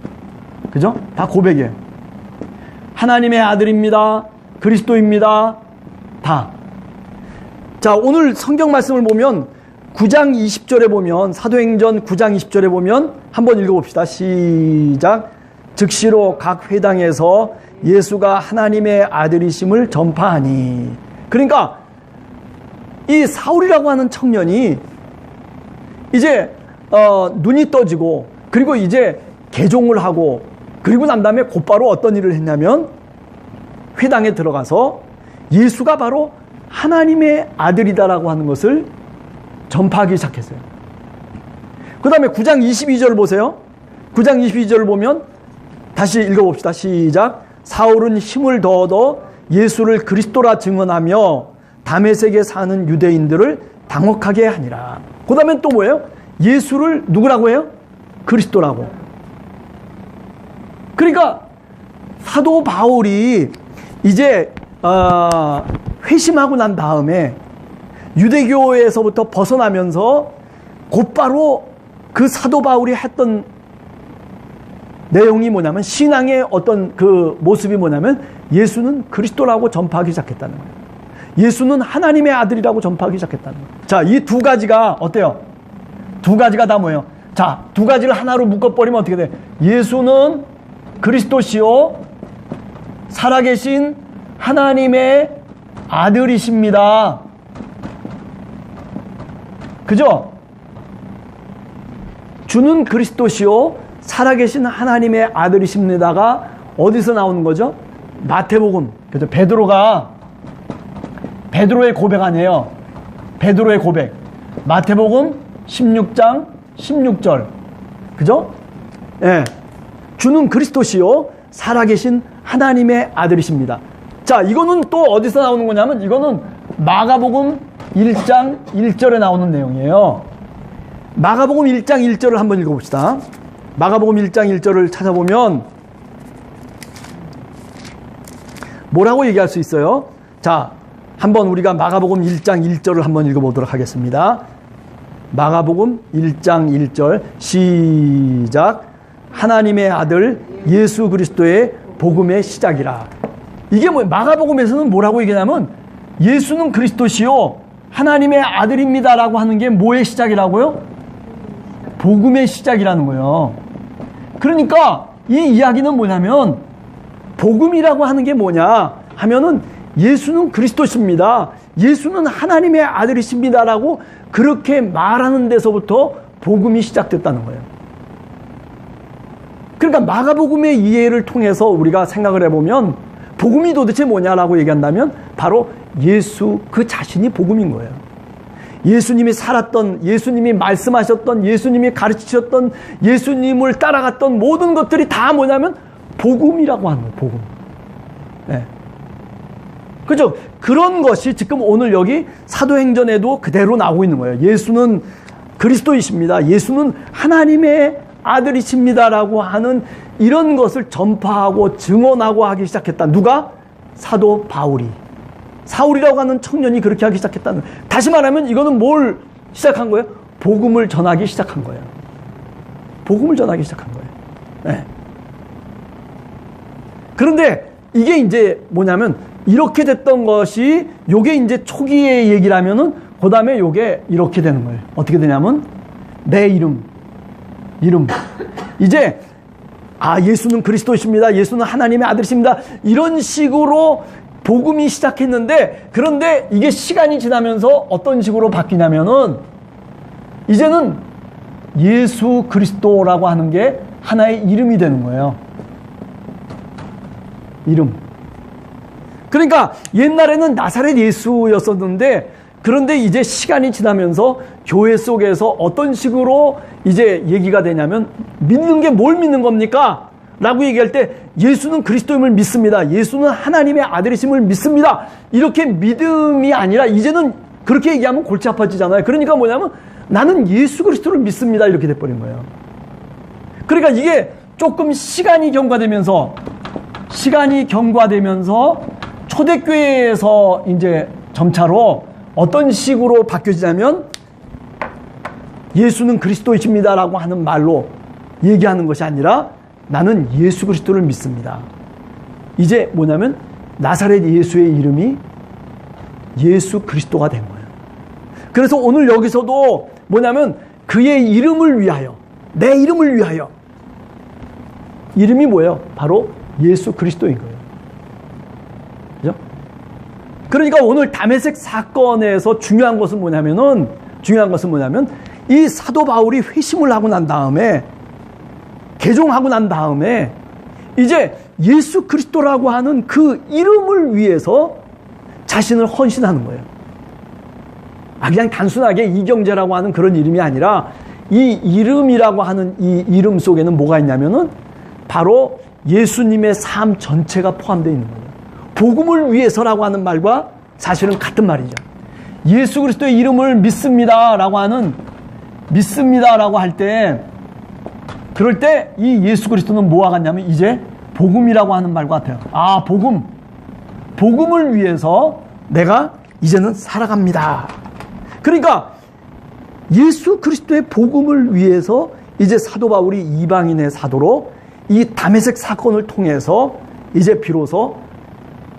Speaker 1: 그죠? 다 고백이에요. 하나님의 아들입니다. 그리스도입니다. 다. 자, 오늘 성경 말씀을 보면 9장 20절에 보면, 사도행전 9장 20절에 보면 한번 읽어봅시다. 시작. 즉시로 각 회당에서 예수가 하나님의 아들이심을 전파하니. 그러니까 이 사울이라고 하는 청년이 이제 눈이 떠지고 그리고 이제 개종을 하고 그리고 난 다음에 곧바로 어떤 일을 했냐면 회당에 들어가서 예수가 바로 하나님의 아들이다라고 하는 것을 전파하기 시작했어요. 그 다음에 9장 22절 보세요. 9장 22절을 보면 다시 읽어봅시다. 시작. 사울은 힘을 더 얻어 예수를 그리스도라 증언하며 다메섹에 사는 유대인들을 당혹하게 하니라. 그 다음에 또 뭐예요? 예수를 누구라고 해요? 그리스도라고. 그러니까 사도 바울이 이제 회심하고 난 다음에 유대교에서부터 벗어나면서 곧바로 그 사도 바울이 했던 내용이 뭐냐면 신앙의 어떤 그 모습이 뭐냐면 예수는 그리스도라고 전파하기 시작했다는 거예요. 예수는 하나님의 아들이라고 전파하기 시작했다는 거예요. 자, 이 두 가지가 어때요? 두 가지가 다 뭐예요? 자, 두 가지를 하나로 묶어버리면 어떻게 돼? 예수는 그리스도시요 살아계신 하나님의 아들이십니다. 그죠? 주는 그리스도시요 살아계신 하나님의 아들이십니다가 어디서 나오는 거죠? 마태복음. 그죠? 베드로의 고백 아니에요. 베드로의 고백. 마태복음 16장 16절. 그죠? 예. 주는 그리스도시요 살아계신 하나님의 아들이십니다. 자, 이거는 또 어디서 나오는 거냐면 이거는 마가복음 1장 1절에 나오는 내용이에요. 마가복음 1장 1절을 한번 읽어봅시다. 마가복음 1장 1절을 찾아보면 뭐라고 얘기할 수 있어요? 자, 한번 우리가 마가복음 1장 1절을 한번 읽어보도록 하겠습니다. 마가복음 1장 1절 시작. 하나님의 아들 예수 그리스도의 복음의 시작이라. 이게 뭐 마가복음에서는 뭐라고 얘기하냐면 예수는 그리스도시요 하나님의 아들입니다라고 하는 게 뭐의 시작이라고요? 복음의 시작이라는 거예요. 그러니까 이 이야기는 뭐냐면 복음이라고 하는 게 뭐냐 하면은 예수는 그리스도십니다. 예수는 하나님의 아들이십니다라고 그렇게 말하는 데서부터 복음이 시작됐다는 거예요. 그러니까 마가복음의 이해를 통해서 우리가 생각을 해보면 복음이 도대체 뭐냐라고 얘기한다면 바로 예수 그 자신이 복음인 거예요. 예수님이 살았던, 예수님이 말씀하셨던, 예수님이 가르치셨던, 예수님을 따라갔던 모든 것들이 다 뭐냐면 복음이라고 하는 거예요. 복음. 네. 그죠? 그런 것이 지금 오늘 여기 사도행전에도 그대로 나오고 있는 거예요. 예수는 그리스도이십니다. 예수는 하나님의 아들이십니다라고 하는 이런 것을 전파하고 증언하고 하기 시작했다. 누가? 사도 바울이. 사울이라고 하는 청년이 그렇게 하기 시작했다는 거예요. 다시 말하면 이거는 뭘 시작한 거예요? 복음을 전하기 시작한 거예요. 복음을 전하기 시작한 거예요. 네. 그런데 이게 이제 뭐냐면 이렇게 됐던 것이 요게 이제 초기의 얘기라면은 그 다음에 요게 이렇게 되는 거예요. 어떻게 되냐면 내 이름. 이제 예수는 그리스도십니다. 예수는 하나님의 아들이십니다. 이런 식으로 복음이 시작했는데 그런데 이게 시간이 지나면서 어떤 식으로 바뀌냐면은 이제는 예수 그리스도라고 하는 게 하나의 이름이 되는 거예요. 이름. 그러니까 옛날에는 나사렛 예수였었는데 그런데 이제 시간이 지나면서 교회 속에서 어떤 식으로 이제 얘기가 되냐면 믿는 게 뭘 믿는 겁니까? 라고 얘기할 때 예수는 그리스도임을 믿습니다. 예수는 하나님의 아들이심을 믿습니다. 이렇게 믿음이 아니라 이제는 그렇게 얘기하면 골치 아파지잖아요. 그러니까 뭐냐면 나는 예수 그리스도를 믿습니다. 이렇게 돼버린 거예요. 그러니까 이게 조금 시간이 경과되면서 초대교회에서 이제 점차로 어떤 식으로 바뀌어지냐면 예수는 그리스도이십니다라고 하는 말로 얘기하는 것이 아니라 나는 예수 그리스도를 믿습니다. 이제 뭐냐면 나사렛 예수의 이름이 예수 그리스도가 된 거예요. 그래서 오늘 여기서도 뭐냐면 그의 이름을 위하여, 내 이름을 위하여. 이름이 뭐예요? 바로 예수 그리스도인 거예요. 그죠? 그러니까 오늘 다메섹 사건에서 중요한 것은 뭐냐면 이 사도 바울이 회심을 하고 난 다음에 개종하고 난 다음에 이제 예수 그리스도라고 하는 그 이름을 위해서 자신을 헌신하는 거예요. 그냥 단순하게 이경재라고 하는 그런 이름이 아니라 이 이름이라고 하는 이 이름 속에는 뭐가 있냐면은 바로 예수님의 삶 전체가 포함되어 있는 거예요. 복음을 위해서라고 하는 말과 사실은 같은 말이죠. 예수 그리스도의 이름을 믿습니다라고 할 때, 그럴 때 이 예수 그리스도는 뭐와 같냐면 이제 복음이라고 하는 말과 같아요. 복음을 위해서 내가 이제는 살아갑니다. 그러니까 예수 그리스도의 복음을 위해서 이제 사도 바울이 이방인의 사도로 이 다메섹 사건을 통해서 이제 비로소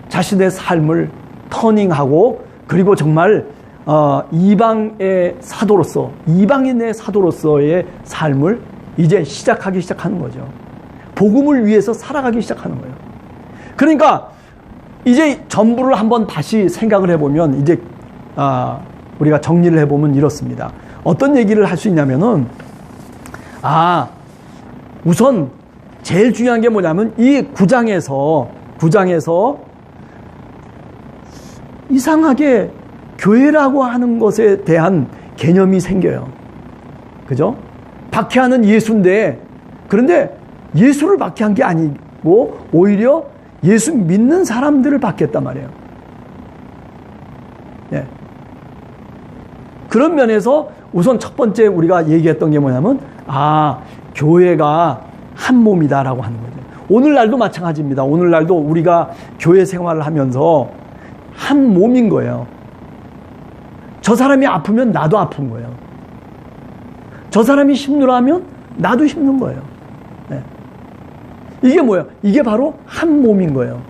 Speaker 1: 자신의 삶을 터닝하고, 그리고 정말 이방인의 사도로서의 삶을 이제 시작하는 거죠. 복음을 위해서 살아가기 시작하는 거예요. 그러니까 이제 전부를 한번 다시 생각을 해보면 이제 우리가 정리를 해보면 이렇습니다. 어떤 얘기를 할 수 있냐면은 우선 제일 중요한 게 뭐냐면 이 9장에서 이상하게 교회라고 하는 것에 대한 개념이 생겨요. 그죠? 박해하는 예수인데, 그런데 예수를 박해한 게 아니고 오히려 예수 믿는 사람들을 박해했단 말이에요. 네. 그런 면에서 우선 첫 번째 우리가 얘기했던 게 뭐냐면 교회가 한 몸이다라고 하는 거죠. 오늘날도 마찬가지입니다. 오늘날도 우리가 교회 생활을 하면서 한 몸인 거예요. 저 사람이 아프면 나도 아픈 거예요. 저 사람이 힘들어하면 나도 힘든 거예요. 네. 이게 뭐예요? 이게 바로 한 몸인 거예요.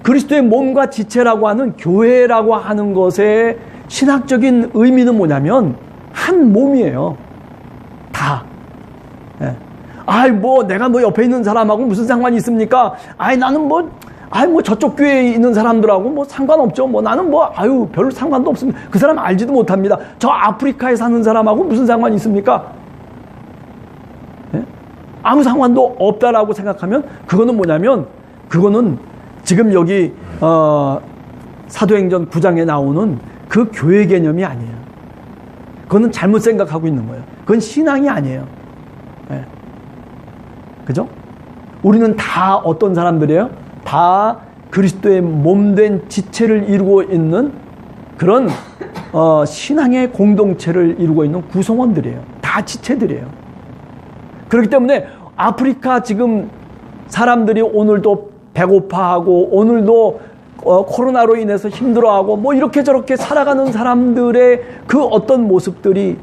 Speaker 1: 그리스도의 몸과 지체라고 하는 교회라고 하는 것의 신학적인 의미는 뭐냐면 한 몸이에요. 다. 네. 내가 옆에 있는 사람하고 무슨 상관이 있습니까? 나는 저쪽 교회에 있는 사람들하고 상관없죠. 나는 별로 상관도 없습니다. 그 사람 알지도 못합니다. 저 아프리카에 사는 사람하고 무슨 상관이 있습니까? 네? 아무 상관도 없다라고 생각하면 그거는 뭐냐면, 그거는 지금 여기 사도행전 9장에 나오는 그 교회 개념이 아니에요. 그거는 잘못 생각하고 있는 거예요. 그건 신앙이 아니에요. 네. 그죠? 우리는 다 어떤 사람들이에요? 다 그리스도의 몸된 지체를 이루고 있는 그런 신앙의 공동체를 이루고 있는 구성원들이에요. 다 지체들이에요. 그렇기 때문에 아프리카 지금 사람들이 오늘도 배고파하고 오늘도 코로나로 인해서 힘들어하고 이렇게 저렇게 살아가는 사람들의 그 어떤 모습들이,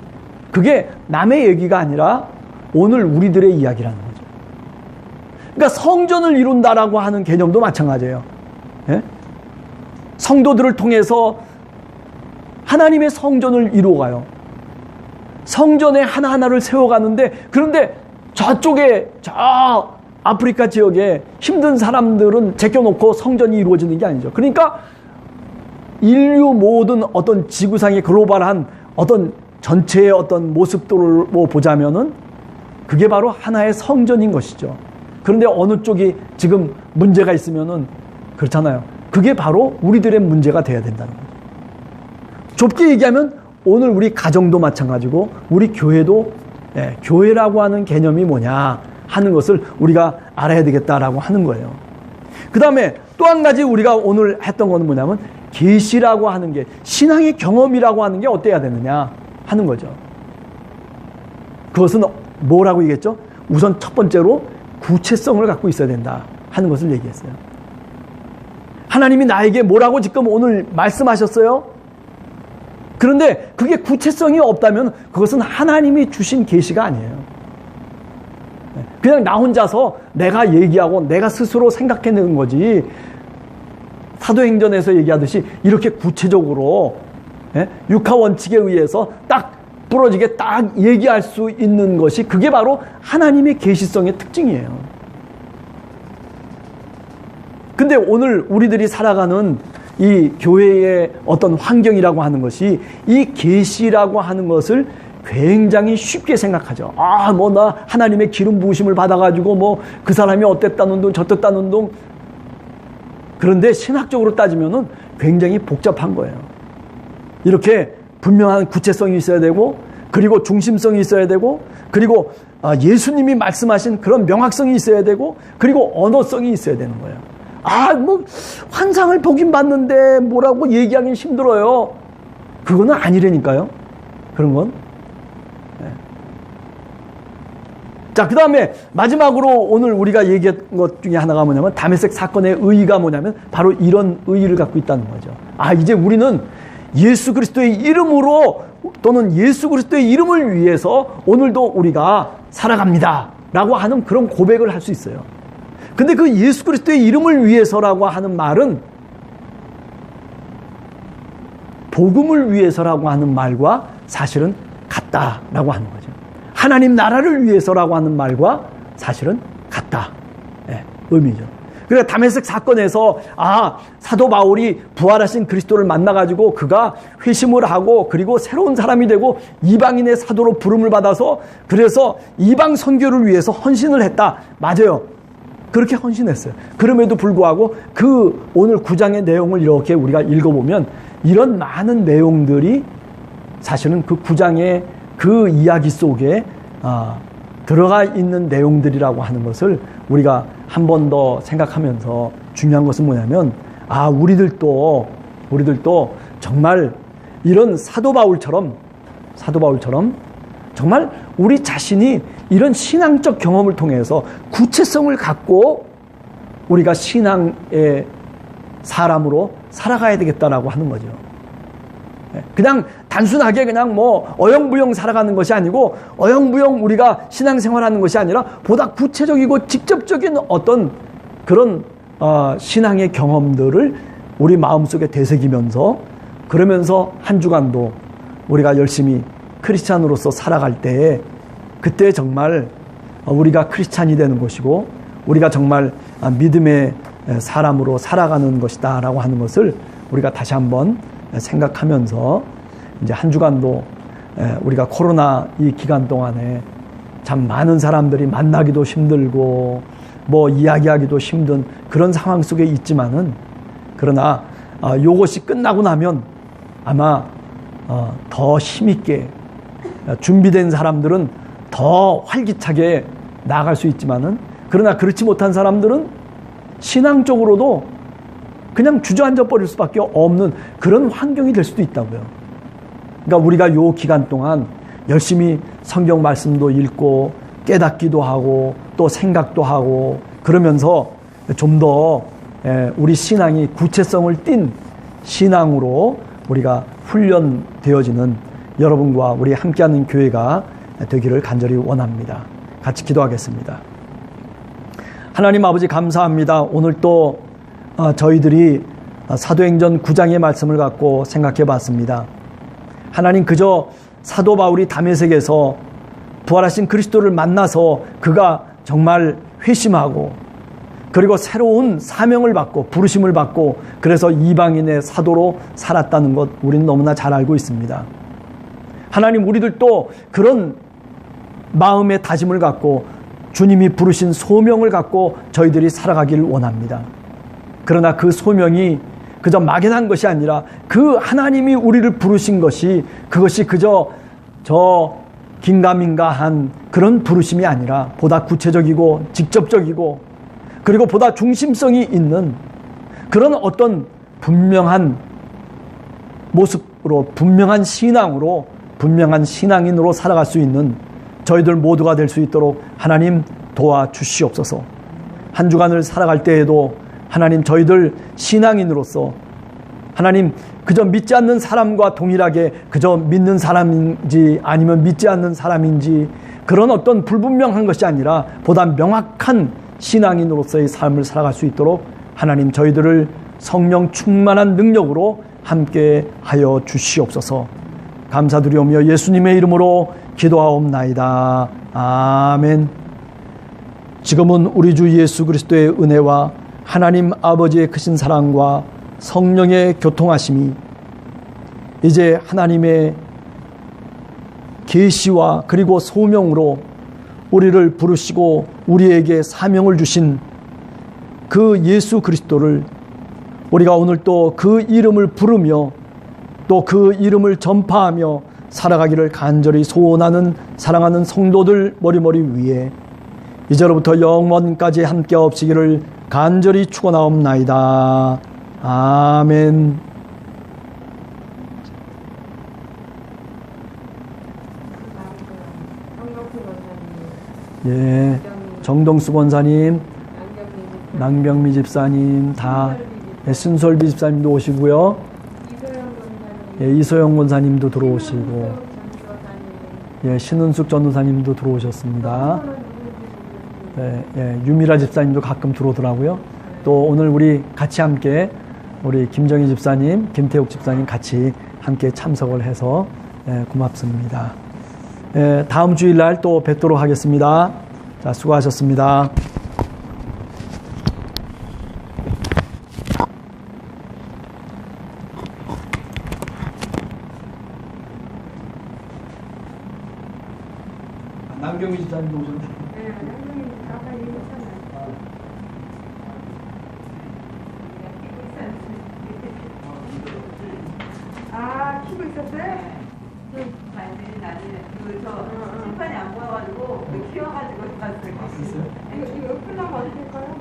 Speaker 1: 그게 남의 얘기가 아니라 오늘 우리들의 이야기라는 거죠. 그러니까 성전을 이룬다라고 하는 개념도 마찬가지예요. 예? 성도들을 통해서 하나님의 성전을 이루어가요. 성전에 하나하나를 세워가는데, 그런데 저쪽에 아프리카 지역에 힘든 사람들은 제껴놓고 성전이 이루어지는 게 아니죠. 그러니까 인류 모든 어떤 지구상의 글로벌한 어떤 전체의 어떤 모습들을 보자면은 그게 바로 하나의 성전인 것이죠. 그런데 어느 쪽이 지금 문제가 있으면은 그렇잖아요. 그게 바로 우리들의 문제가 돼야 된다는 거죠. 좁게 얘기하면 오늘 우리 가정도 마찬가지고 우리 교회도 교회라고 하는 개념이 뭐냐 하는 것을 우리가 알아야 되겠다라고 하는 거예요. 그 다음에 또 한 가지 우리가 오늘 했던 거는 뭐냐면 계시라고 하는 게, 신앙의 경험이라고 하는 게 어때야 되느냐 하는 거죠. 그것은 뭐라고 얘기했죠? 우선 첫 번째로 구체성을 갖고 있어야 된다 하는 것을 얘기했어요. 하나님이 나에게 뭐라고 지금 오늘 말씀하셨어요? 그런데 그게 구체성이 없다면 그것은 하나님이 주신 계시가 아니에요. 그냥 나 혼자서 내가 얘기하고 내가 스스로 생각해내는 거지, 사도행전에서 얘기하듯이 이렇게 구체적으로 육하 원칙에 의해서 딱 부러지게 딱 얘기할 수 있는 것이, 그게 바로 하나님의 계시성의 특징이에요. 근데 오늘 우리들이 살아가는 이 교회의 어떤 환경이라고 하는 것이 이 계시라고 하는 것을 굉장히 쉽게 생각하죠. 나 하나님의 기름 부으심을 받아가지고 그 사람이 어땠다는 둥 저땠다는 둥. 그런데 신학적으로 따지면은 굉장히 복잡한 거예요. 이렇게 분명한 구체성이 있어야 되고, 그리고 중심성이 있어야 되고, 그리고 예수님이 말씀하신 그런 명확성이 있어야 되고, 그리고 언어성이 있어야 되는 거예요. 환상을 보긴 봤는데 뭐라고 얘기하긴 힘들어요. 그거는 아니라니까요. 그런 건. 네. 자, 그 다음에 마지막으로 오늘 우리가 얘기한 것 중에 하나가 뭐냐면, 다메섹 사건의 의의가 뭐냐면 바로 이런 의의를 갖고 있다는 거죠. 이제 우리는 예수 그리스도의 이름으로, 또는 예수 그리스도의 이름을 위해서 오늘도 우리가 살아갑니다 라고 하는 그런 고백을 할 수 있어요. 근데 그 예수 그리스도의 이름을 위해서라고 하는 말은 복음을 위해서라고 하는 말과 사실은 같다라고 하는 거죠. 하나님 나라를 위해서라고 하는 말과 사실은 같다. 의미죠. 그러니까 다메섹 사건에서 사도 바울이 부활하신 그리스도를 만나가지고 그가 회심을 하고, 그리고 새로운 사람이 되고 이방인의 사도로 부름을 받아서, 그래서 이방 선교를 위해서 헌신을 했다. 맞아요. 그렇게 헌신했어요. 그럼에도 불구하고 그 오늘 9장의 내용을 이렇게 우리가 읽어보면 이런 많은 내용들이 사실은 그 9장의 그 이야기 속에 들어가 있는 내용들이라고 하는 것을 우리가 한 번 더 생각하면서, 중요한 것은 뭐냐면 우리들도 정말 이런 사도 바울처럼 정말 우리 자신이 이런 신앙적 경험을 통해서 구체성을 갖고 우리가 신앙의 사람으로 살아가야 되겠다라고 하는 거죠. 그냥 단순하게 그냥 어영부영 살아가는 것이 아니고, 어영부영 우리가 신앙생활하는 것이 아니라 보다 구체적이고 직접적인 어떤 그런 신앙의 경험들을 우리 마음속에 되새기면서, 그러면서 한 주간도 우리가 열심히 크리스찬으로서 살아갈 때에, 그때 정말 우리가 크리스찬이 되는 것이고 우리가 정말 믿음의 사람으로 살아가는 것이다 라고 하는 것을 우리가 다시 한번 생각하면서, 이제 한 주간도 우리가 코로나 이 기간 동안에 참 많은 사람들이 만나기도 힘들고 이야기하기도 힘든 그런 상황 속에 있지만은, 그러나 요것이 끝나고 나면 아마 더 힘있게 준비된 사람들은 더 활기차게 나아갈 수 있지만은, 그러나 그렇지 못한 사람들은 신앙적으로도 그냥 주저앉아 버릴 수밖에 없는 그런 환경이 될 수도 있다고요. 그러니까 우리가 요 기간 동안 열심히 성경 말씀도 읽고 깨닫기도 하고 또 생각도 하고, 그러면서 좀 더 우리 신앙이 구체성을 띤 신앙으로 우리가 훈련되어지는 여러분과 우리 함께하는 교회가 되기를 간절히 원합니다. 같이 기도하겠습니다. 하나님 아버지, 감사합니다. 오늘 또 저희들이 사도행전 9장의 말씀을 갖고 생각해 봤습니다. 하나님, 그저 사도 바울이 다메섹에서 부활하신 그리스도를 만나서 그가 정말 회심하고, 그리고 새로운 사명을 받고 부르심을 받고, 그래서 이방인의 사도로 살았다는 것 우리는 너무나 잘 알고 있습니다. 하나님, 우리들도 그런 마음의 다짐을 갖고 주님이 부르신 소명을 갖고 저희들이 살아가기를 원합니다. 그러나 그 소명이 그저 막연한 것이 아니라, 그 하나님이 우리를 부르신 것이, 그것이 그저 저 긴가민가한 그런 부르심이 아니라 보다 구체적이고 직접적이고, 그리고 보다 중심성이 있는 그런 어떤 분명한 모습으로, 분명한 신앙으로, 분명한 신앙인으로 살아갈 수 있는 저희들 모두가 될 수 있도록 하나님 도와주시옵소서. 한 주간을 살아갈 때에도 하나님, 저희들 신앙인으로서 하나님, 그저 믿지 않는 사람과 동일하게 그저 믿는 사람인지 아니면 믿지 않는 사람인지 그런 어떤 불분명한 것이 아니라 보다 명확한 신앙인으로서의 삶을 살아갈 수 있도록 하나님, 저희들을 성령 충만한 능력으로 함께 하여 주시옵소서. 감사드리오며 예수님의 이름으로 기도하옵나이다. 아멘. 지금은 우리 주 예수 그리스도의 은혜와 하나님 아버지의 크신 사랑과 성령의 교통하심이 이제 하나님의 계시와 그리고 소명으로 우리를 부르시고 우리에게 사명을 주신 그 예수 그리스도를 우리가 오늘 또 그 이름을 부르며 또 그 이름을 전파하며 살아가기를 간절히 소원하는 사랑하는 성도들 머리머리 위에 이제로부터 영원까지 함께 없으기를 간절히 축원하옵나이다. 아멘. 예, 정동수 권사님, 낭병미 집사님, 다 신솔비 집사님도 오시고요. 예, 이소영 권사님도 들어오시고, 예, 신은숙 전도사님도 들어오셨습니다. 예, 예, 유미라 집사님도 가끔 들어오더라고요. 또 오늘 우리 같이 함께 우리 김정희 집사님, 김태욱 집사님 같이 함께 참석을 해서 예, 고맙습니다. 예, 다음 주일날 또 뵙도록 하겠습니다. 자, 수고하셨습니다. 남경희 집사님도 오셨네.
Speaker 2: 네, 남경희 아까 얘기했잖아요. 아, 키고 있었어요?
Speaker 3: 나는 심판이 안 보여가지고 키워가지고 갔어요.
Speaker 2: 이거 끝나면 어디 될까요?